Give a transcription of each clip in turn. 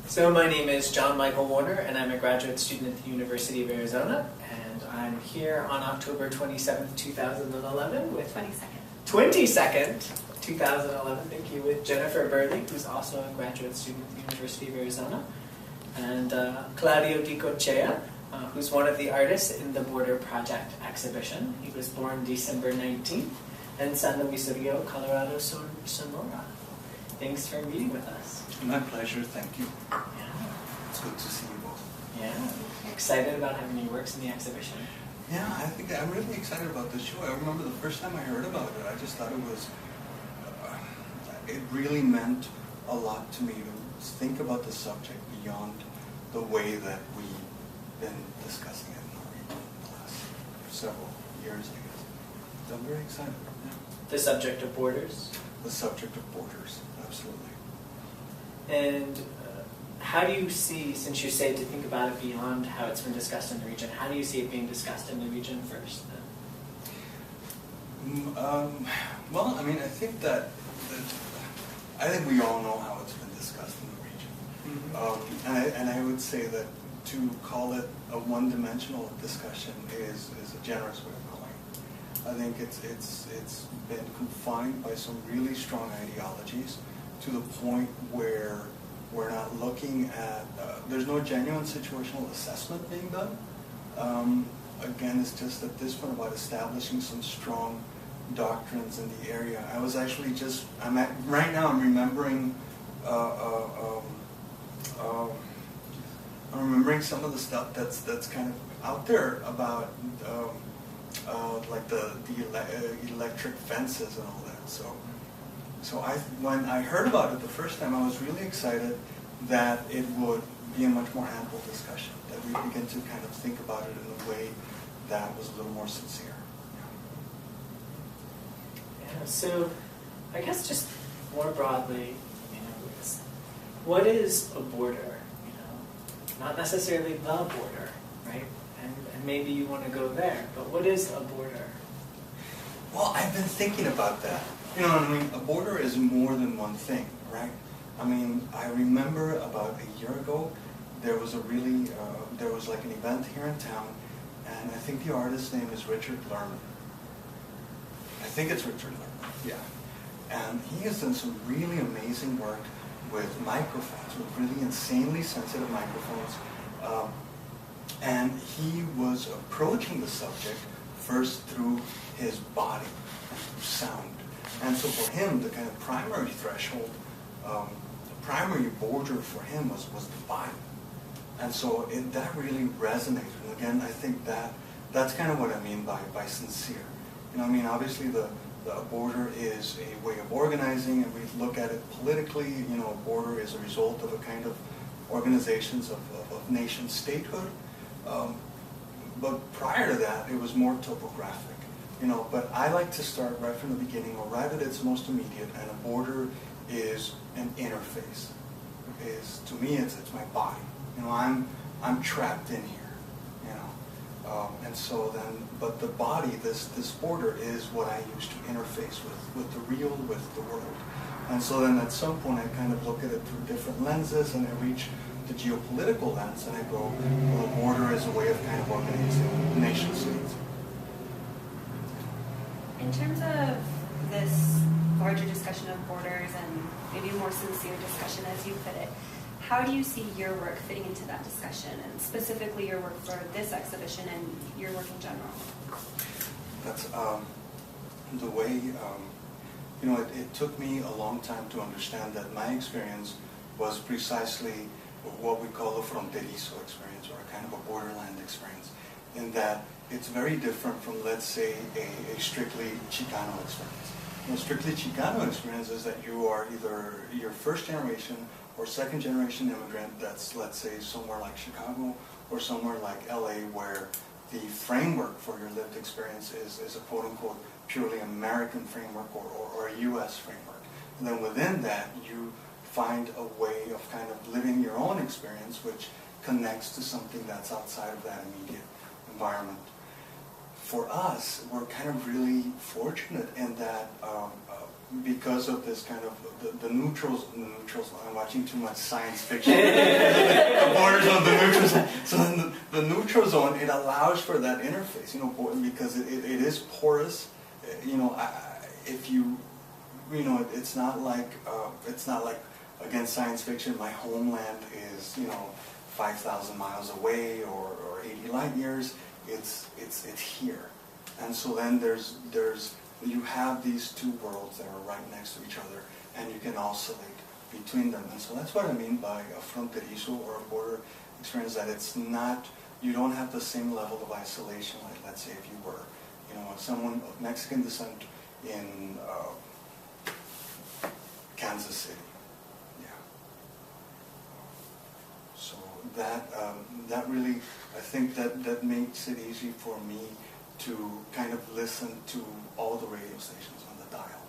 So my name is John Michael Warner, and I'm a graduate student at the University of Arizona, and I'm here on October 27th, 2011 with 22nd, 2011, thank you, with Jennifer Burley, who's also a graduate student at the University of Arizona, and Claudio Dicochea, who's one of the artists in the Border Project exhibition. He was born December 19th in San Luis Rio, Colorado, Sonora. Thanks for meeting with us. My pleasure, thank you. Yeah. It's good to see you both. Yeah, excited about having your works in the exhibition. Yeah, I think I'm really excited about this show. I remember the first time I heard about it, I just thought it was, it really meant a lot to me to think about the subject beyond the way that we've been discussing it in our region in the last several years, I guess. So I'm very excited. Yeah. The subject of borders? The subject of borders, absolutely. And how do you see, since you say to think about it beyond how it's been discussed in the region, how do you see it being discussed in the region first then? Well, I mean, I think that I think we all know how it's been discussed in the region. Mm-hmm. And I would say that to call it a one-dimensional discussion is a generous way of calling it. I think it's been confined by some really strong ideologies to the point where we're not looking at, there's no genuine situational assessment being done. Again, it's just at this point about establishing some strong doctrines in the area. I was actually just, right now I'm remembering, I'm remembering some of the stuff that's kind of out there about like the electric fences and all that. So when I heard about it the first time, I was really excited that it would be a much more ample discussion, that we begin to kind of think about it in a way that was a little more sincere. Yeah, so I guess just more broadly, what is a border? Not necessarily the border, right? And maybe you want to go there, but what is a border? Well, I've been thinking about that. You know what I mean? A border is more than one thing, right? I mean, I remember about a year ago, there was there was like an event here in town, and I think the artist's name is Richard Lerman. I think it's Richard Lerman, yeah. And he has done some really amazing work with microphones, with really insanely sensitive microphones. And he was approaching the subject first through his body, and through sound. And so for him, the kind of primary threshold, the primary border for him was the body. And so that really resonated. And again, I think that's kind of what I mean by sincere. You know, I mean, obviously the border is a way of organizing, and we look at it politically. You know, a border is a result of a kind of organizations of nation statehood. But prior to that, it was more topographic. You know, but I like to start right from the beginning, or right at its most immediate, and a border is an interface. To me, it's my body. You know, I'm trapped in here. You know, and so then, but the body, this border is what I use to interface with the real, with the world. And so then, at some point, I kind of look at it through different lenses, and I reach the geopolitical lens, and I go, well, the border is a way of kind of organizing nation states. In terms of this larger discussion of borders and maybe a more sincere discussion, as you put it, how do you see your work fitting into that discussion, and specifically your work for this exhibition and your work in general? That's the way, you know, it took me a long time to understand that my experience was precisely what we call a fronterizo experience, or a kind of a borderland experience, in that it's very different from, let's say, a strictly Chicano experience. A strictly Chicano experience is that you are either your first generation or second generation immigrant that's, let's say, somewhere like Chicago or somewhere like LA, where the framework for your lived experience is a quote-unquote purely American framework or a US framework. And then within that, you find a way of kind of living your own experience which connects to something that's outside of that immediate environment. For us, we're kind of really fortunate in that because of this kind of the neutrals. I'm watching too much science fiction. The borders of the neutral zone. So then the neutral zone, it allows for that interface, because it is porous. If you, it's not like again, science fiction. My homeland is 5,000 miles away or 80 light years. It's here, and so then you have these two worlds that are right next to each other, and you can oscillate between them. And so that's what I mean by a fronterizo or a border experience, that it's not, you don't have the same level of isolation, like let's say if you were, someone of Mexican descent in Kansas City. Yeah. So that really, I think that makes it easy for me to kind of listen to all the radio stations on the dial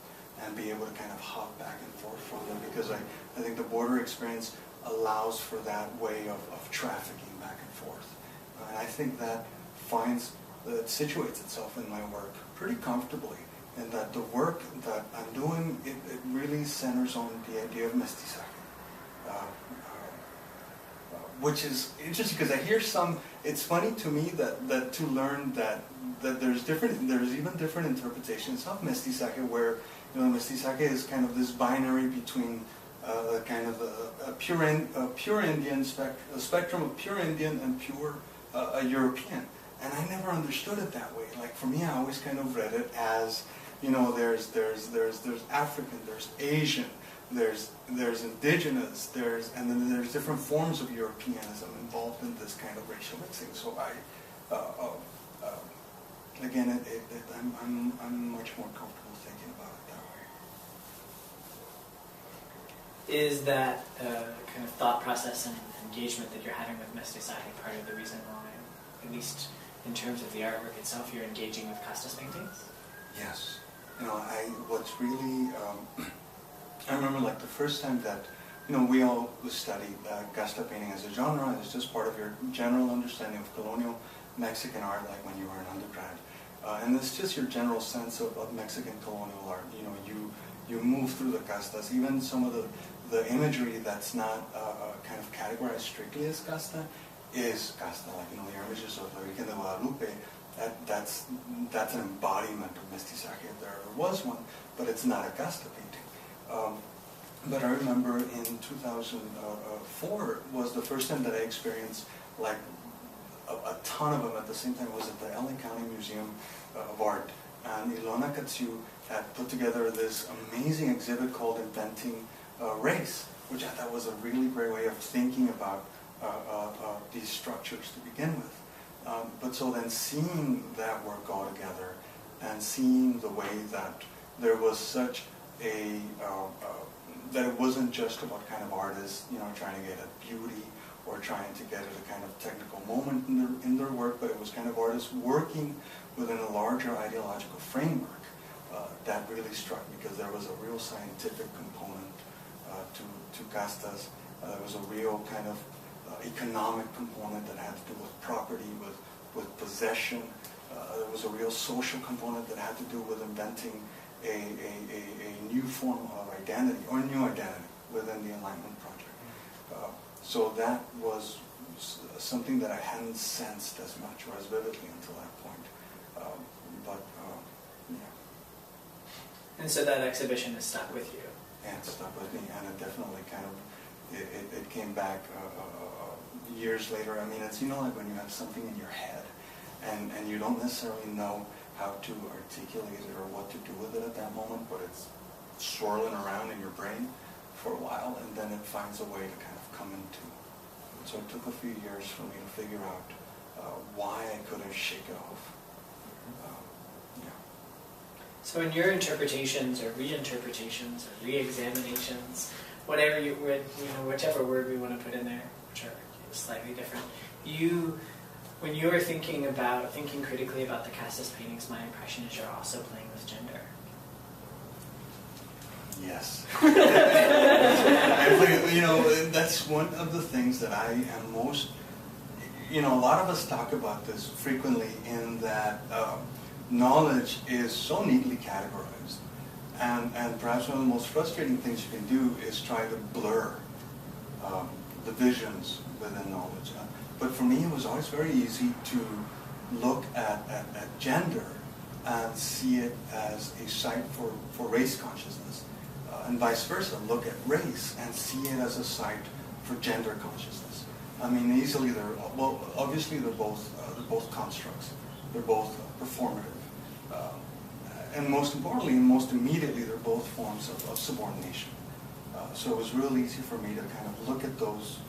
and be able to kind of hop back and forth from them, because I think the border experience allows for that way of trafficking back and forth. And I think that situates itself in my work pretty comfortably, and that the work that I'm doing, it really centers on the idea of mestizaje. Which is interesting, because I hear it's funny to me that to learn that there's even different interpretations of mestizaje, where mestizaje is kind of this binary between kind of a pure Indian spectrum of pure Indian and pure European, and I never understood it that way. Like for me, I always kind of read it as there's African, there's Asian, there's indigenous, and then there's different forms of Europeanism involved in this kind of racial mixing. So again, I'm much more comfortable thinking about it that way. Is that kind of thought process and engagement that you're having with mestizaje part of the reason why, at least in terms of the artwork itself, you're engaging with Castas paintings? Yes. What's really, I remember like the first time that, we all studied Casta painting as a genre. It's just part of your general understanding of colonial Mexican art, like when you were an undergrad. And it's just your general sense of Mexican colonial art. You move through the castas, even some of the imagery that's not kind of categorized strictly as casta is casta. Like, the images of the Virgen de Guadalupe, that's an embodiment of mestizaje if there ever was one, but it's not a casta painting. But I remember in 2004 was the first time that I experienced like a ton of them at the same time. It was at the LA County Museum of Art, and Ilona Katsu had put together this amazing exhibit called Inventing Race, which I thought was a really great way of thinking about these structures to begin with. But so then seeing that work all together, and seeing the way that there was such a that it wasn't just about kind of artists, trying to get at beauty or trying to get at a kind of technical moment in their work, but it was kind of artists working within a larger ideological framework. That really struck me, because there was a real scientific component to castas. There was a real kind of economic component that had to do with property, with possession. There was a real social component that had to do with inventing a new form of identity, or a new identity within the Enlightenment project. So that was something that I hadn't sensed as much or as vividly until that point. Yeah. And so that exhibition has stuck with you? Yeah, it stuck with me, and it definitely kind of, it came back years later. I mean, it's, like when you have something in your head, and you don't necessarily know how to articulate it or what to do with it at that moment, but it's swirling around in your brain for a while, and then it finds a way to kind of come into. And so it took a few years for me to figure out why I couldn't shake it off. Yeah. So in your interpretations or reinterpretations or re-examinations, whatever whichever word we want to put in there, which are slightly different, when you are thinking critically about the Castas paintings, my impression is you're also playing with gender. Yes. That's one of the things that I am most, a lot of us talk about this frequently, in that knowledge is so neatly categorized. And perhaps one of the most frustrating things you can do is try to blur the visions within knowledge. But for me, it was always very easy to look at gender and see it as a site for race consciousness. And vice versa, look at race and see it as a site for gender consciousness. I mean, easily obviously they're both constructs. They're both performative. And most importantly, and most immediately, they're both forms of subordination. So it was real easy for me to kind of look at those,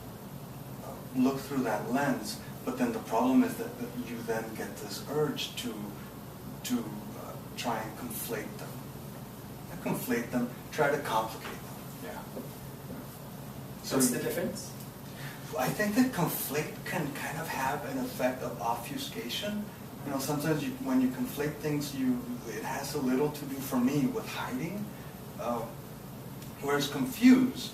look through that lens, but then the problem is that you then get this urge to try and conflate them. Try to complicate them. Yeah. So what's the difference? I think that conflate can kind of have an effect of obfuscation. You know, sometimes when you conflate things, it has a little to do, for me, with hiding. Whereas confuse,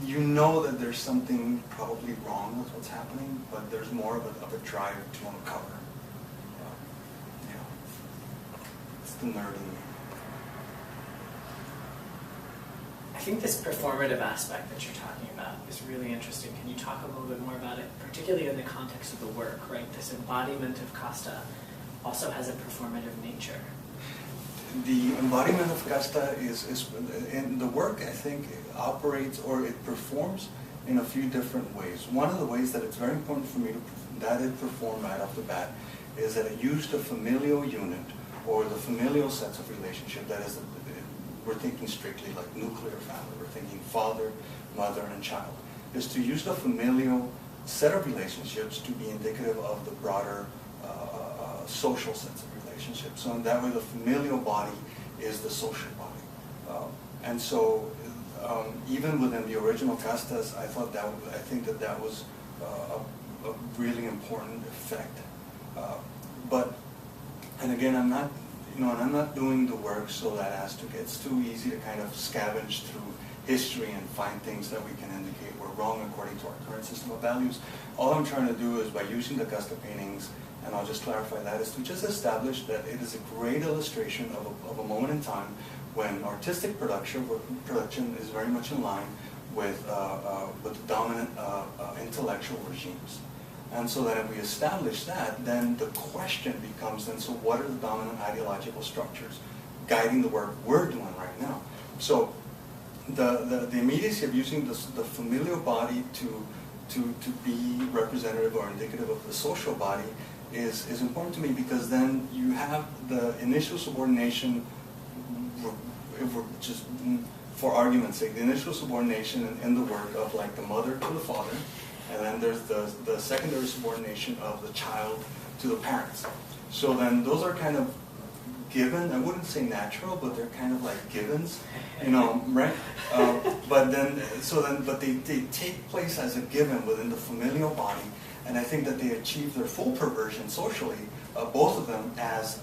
you know that there's something probably wrong with what's happening, but there's more of a drive to uncover. It's the nerd in me. I think this performative aspect that you're talking about is really interesting. Can you talk a little bit more about it, particularly in the context of the work, right? This embodiment of casta also has a performative nature. The embodiment of casta is in the work, I think, operates or it performs in a few different ways. One of the ways that it's very important for me that it perform right off the bat is that it used a familial unit or the familial sets of relationship. That is, we're thinking strictly like nuclear family. We're thinking father, mother, and child. Is to use the familial set of relationships to be indicative of the broader social sets of relationships. So in that way, the familial body is the social body. And so even within the original castas, I think that was a really important effect. And again, I'm not doing the work so that it's too easy to kind of scavenge through history and find things that we can indicate were wrong according to our current system of values. All I'm trying to do is, by using the casta paintings, and I'll just clarify that, is to just establish that it is a great illustration of a moment in time when artistic production is very much in line with dominant intellectual regimes. And so that if we establish that, then the question becomes, so what are the dominant ideological structures guiding the work we're doing right now? So the immediacy of using the familial body to be representative or indicative of the social body is important to me, because then you have the initial subordination, if we're just for argument's sake, the initial subordination in the work of like the mother to the father, and then there's the secondary subordination of the child to the parents. So then those are kind of given, I wouldn't say natural, but they're kind of like givens, right? But they take place as a given within the familial body, and I think that they achieve their full perversion socially, both of them as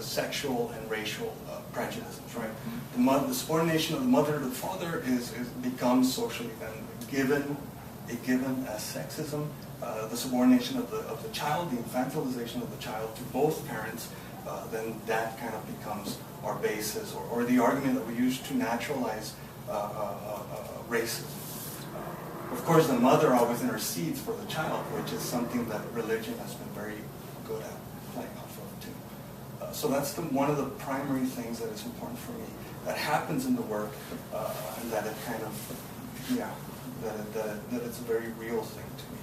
sexual and racial prejudices, right? The subordination of the mother to the father becomes socially then given as sexism. The subordination of the child, the infantilization of the child to both parents, then that kind of becomes our basis, or the argument that we use to naturalize racism. Of course, the mother always intercedes for the child, which is something that religion has been very good at playing off of too. So that's one of the primary things that is important for me, that happens in the work, and that it kind of, that it's a very real thing to me.